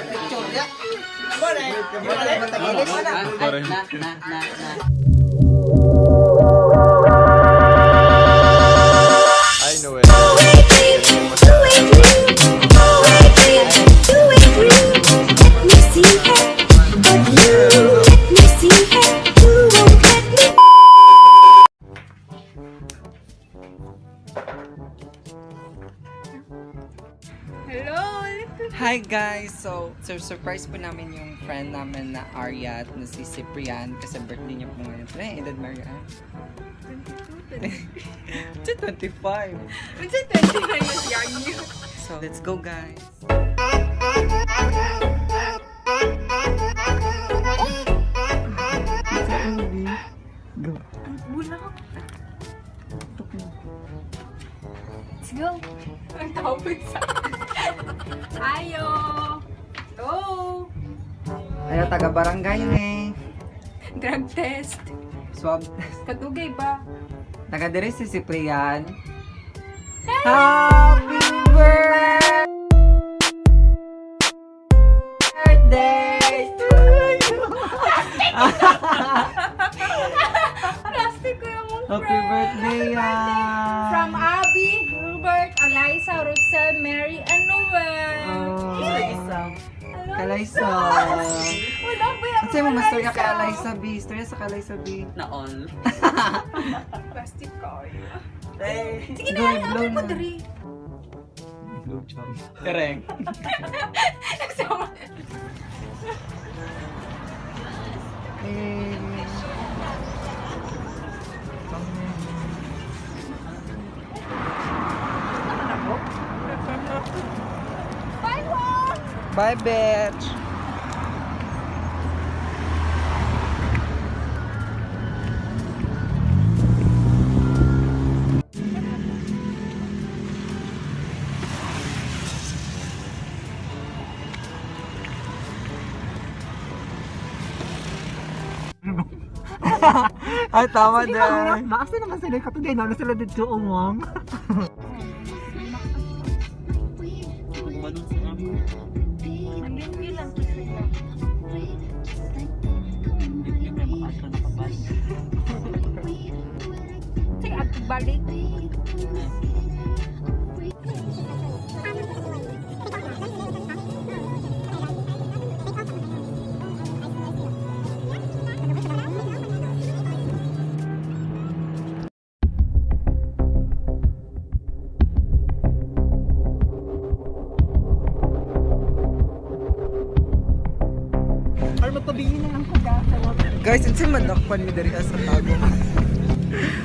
picture ya. Boleh. Boleh. I know it. Hello! Hi guys! So surprise po namin yung friend namin na Arya at na si Cyprian kasi birthday niya po ngayon. Ano yung edad Marian? 25. Kasi 20 na yung young you. So let's go guys! Go! Bulak. Let's go. Ang tawag sa Ayo! Go! Ayaw taga-barangay eh. Drug test. Swab. Katugay ba? Taga-dire si Cyprian. Happy birthday to you! Plastic ko yung mong Happy birthday ah! From Abby, Hubert, Eliza, Rosel, Mary, and Noel. Kalaysa. Wala ba yung Kasi mo mastorya kay Eliza B. Storya sa Kalaysa B. Naon. plastic ko? Sige Go, na, blow ako ko na. diri. Blue chum. Correct. Bye, bitch. Ay, tama din. Maas naman sila katugay na sila dito umong. Nandun lang kasi sila. Sige, at balik. Or magpabingin na lang ko gasa. Guys, unsa madakpan mi diri sa tago?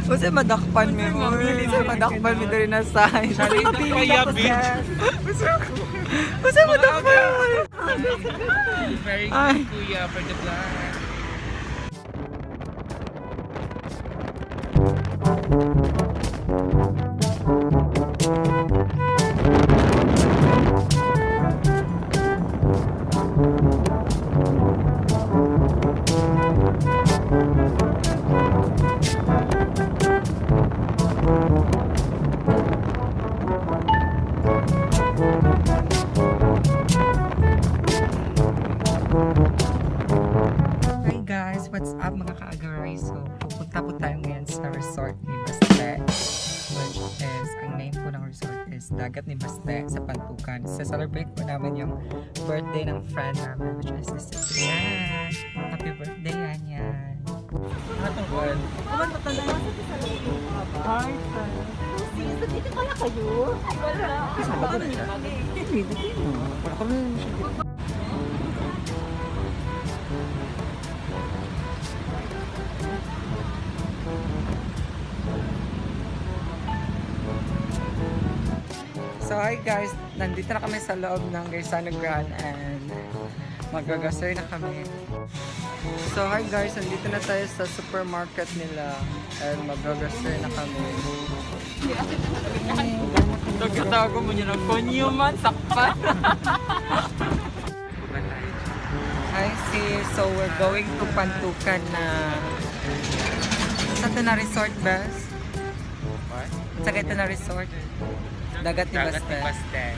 Unsa madakpan mi mo? Unsa madakpan mi diri na side? Salito pa ya, bitch. Unsa madakpan? Very Ay. good, kuya, for the vlog. Hi guys, what's up mga ka-agaray? So, pupunta po tayo ngayon sa resort ni Baste, which is, ang name po ng resort is Dagat ni Baste sa Pantukan. Celebrate po namin yung birthday ng friend namin, which is si Cyprian. Happy birthday, Yanyan! Anong word? Naman matalaman sa Hi, friend. Dito pala kayo? Wala. Sabi ko na siya. Wala kami So hi guys, nandito na kami sa loob ng Gaisano Grand and magagasoy na kami. So hi guys, nandito na tayo sa supermarket nila and magagasoy na kami. Tago mo niya ng konyo man, sakpan. Hi sis, so we're going to Pantukan na sa ito na resort, Bes? Sa ito na resort? Dagat ni Baste. Baste, yeah.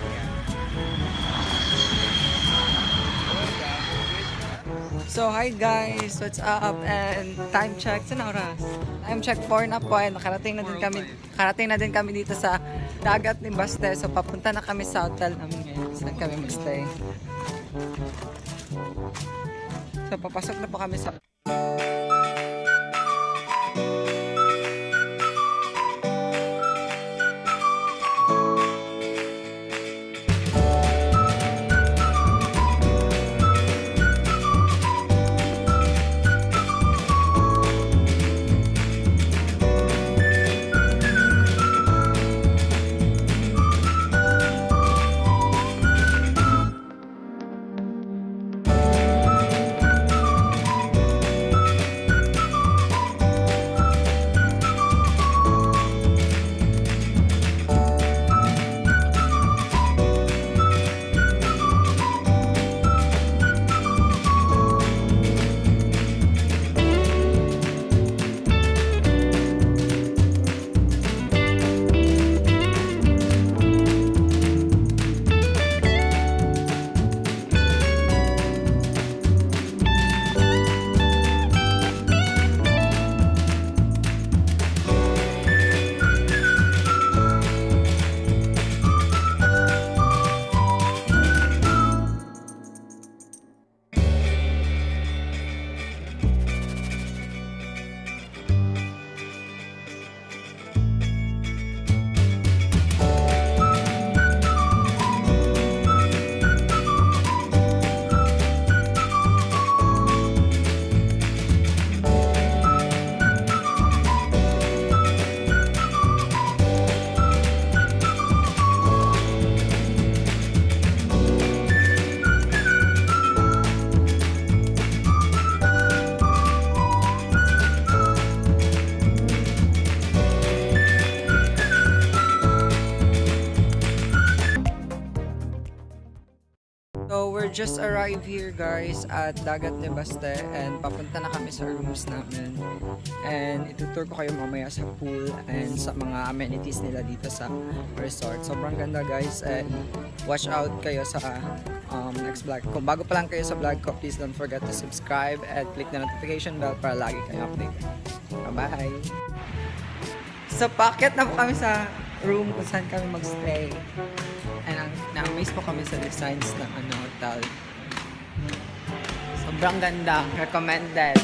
So, hi guys! What's up? And time check, saan oras? Time check 4 na po and nakarating na din kami dito sa dagat ni Baste. So, papunta na kami sa hotel namin ngayon. Saan kami magstay? So, papasok na po kami sa... So, we're just arrived here guys at Dagat ni Baste and papunta na kami sa rooms namin. And itutour ko kayo mamaya sa pool and sa mga amenities nila dito sa resort. Sobrang ganda guys and watch out kayo sa next vlog. Kung bago pa lang kayo sa vlog ko, please don't forget to subscribe and click the notification bell para lagi kayo updated. Bye-bye! So, packet na po kami sa room kung saan kami magstay. And na-amaze po kami sa designs ng hotel. Sobrang ganda. Recommended.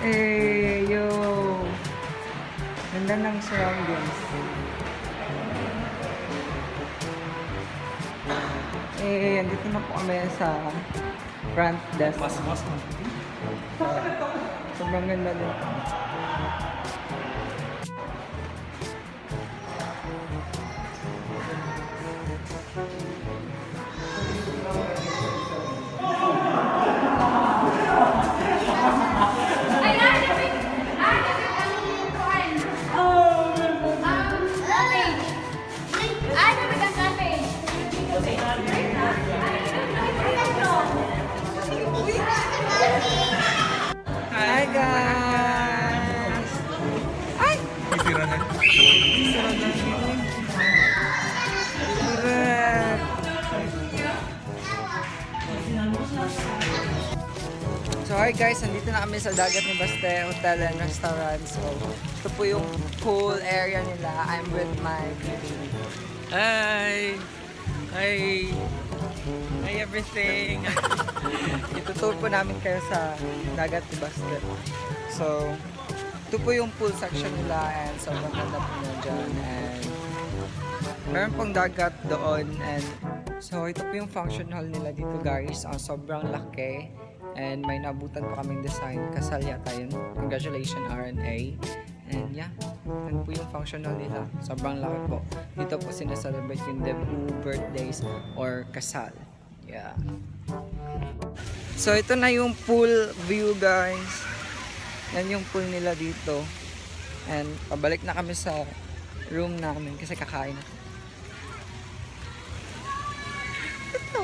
Hey, yo! Ganda ng surroundings. Andito na po kami sa front desk. Sobrang ganda din. Hi guys! Ay! Sira na. So hi guys, nandito na kami sa Dagat ni Baste Hotel and Restaurant. So ito po yung pool area nila. I'm with my baby. Hi! Hi! Hi everything! Itutour po namin kayo sa Dagat ni Baste. So ito po yung pool section nila and sobrang ganda po nyo dyan. And meron pong dagat doon. And so ito po yung function hall nila dito guys. Sobrang laki. And may nabutan pa kaming design. Kasal yata yun. Congratulations RNA. And yeah, yan po yung functional nila. Sobrang laki po. Dito po sinaselebrate yung debut, birthdays, or kasal. Yeah. So ito na yung pool view guys. Yan yung pool nila dito. And pabalik na kami sa room namin kasi kakain na. Ito.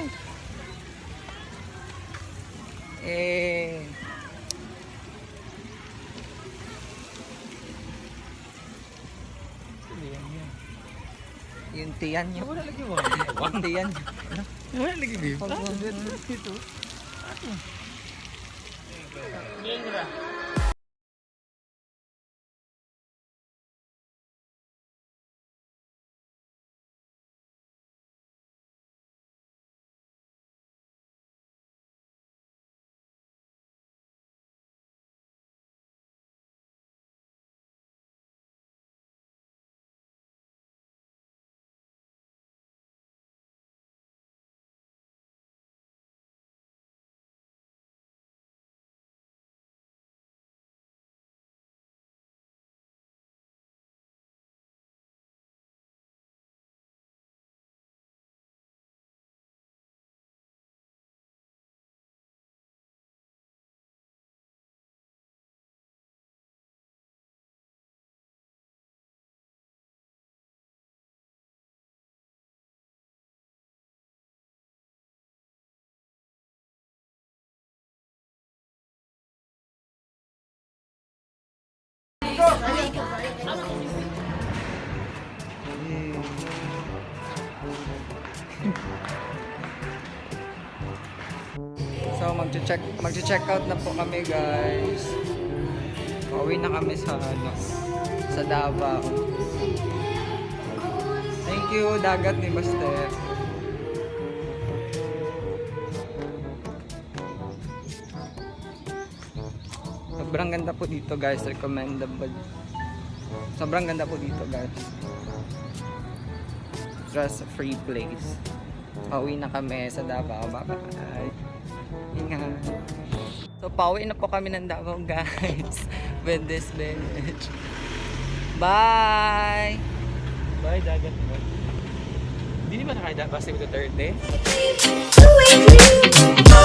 Yung Wagtiyan niyo. Wala lagi mo. Wagtiyan. Wala lagi, babe. Pag 100 Ito. So magche-check out na po kami, guys. Pauwi na kami sa sa Davao. Thank you, dagat ni Baster. Sobrang ganda po dito, guys. Recommendable. Sobrang ganda po dito, guys. Just a free place. Pauwi na kami sa Davao. Bye-bye. Ingat. So, pauwi na po kami ng Davao, guys. With this beach. Bye! Bye, dagat mo. Hindi naman nakaya basta ito third day. Wait,